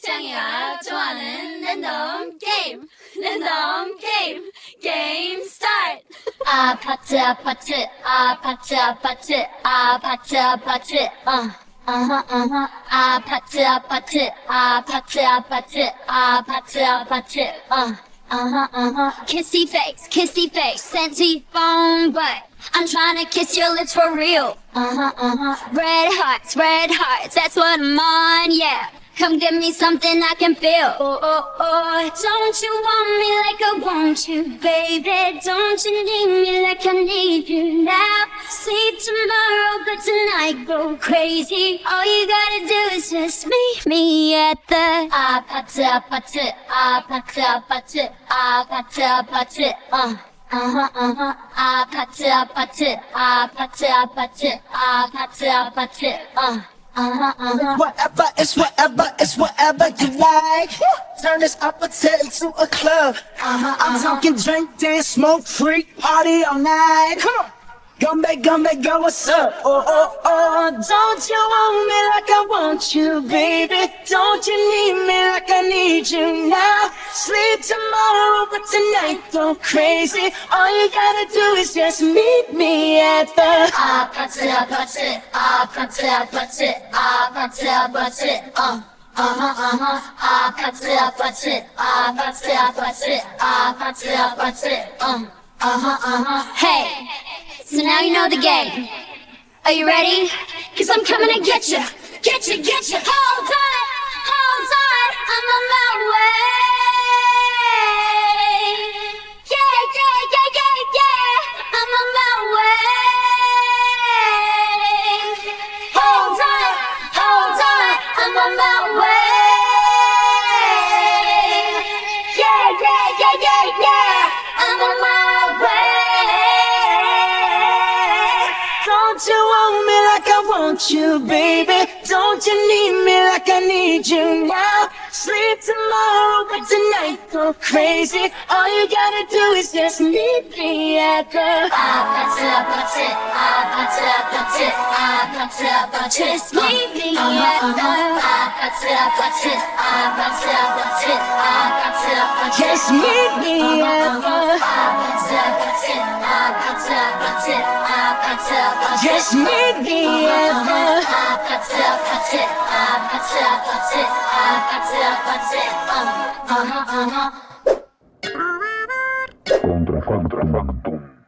창이가 좋아하는 랜덤 게임 게임 스타트. 아파트 아파트 아파트 아파트 아파트 아파트 아파트 아파트 아파트 아파트 아파트 아파트 kissy face sensey phone but I'm trying to kiss your lips for real. Red hearts, that's what I'm on, yeah. Come give me something I can feel. Oh, don't you want me like I want you, baby? Don't you need me like I need you now? Sleep tomorrow, but tonight go crazy. All you gotta do is just meet me at the 아파트 아파트 아파트 아파트 아파트 아파트 아파트 아파트 아파트 아파트 아파트 아파트 Whatever, it's whatever you like. Turn this opposite into a club. I'm talking drink, dance, smoke, freak, party all night. Come on. Come back, girl, what's up? Oh, don't you want me like I want you, baby? Don't you need me like I need you now? Sleep tomorrow, but tonight go crazy. All you gotta do is just meet me at the 아파트 아파트 아파트 아파트 아파트 아파트 아파트 아파트 아파트 아파트 아파트 아파트 Hey, so now you know the game. Are you ready? Cause I'm coming to get you. Hold on, I'm on my way. Yeah, I'm on my way. Hold on, I'm on my way. Yeah, I'm on my way. Don't you want me like I want you, baby? Don't you need me like I need you now? Sleep tomorrow, but tonight go crazy. All you gotta do is just meet me at the 아파트 아파트 아파트 아파트 아파트 아파트 Just meet me at the 아파트 아파트 아파트 아파트 아파트 아파트 Just meet me at the 아파트 아파트 아파트 아파트 아파트 아파트 Just meet me at the 아파트 아파트 아파트 아파트 아파트 아파트 Contrafactum.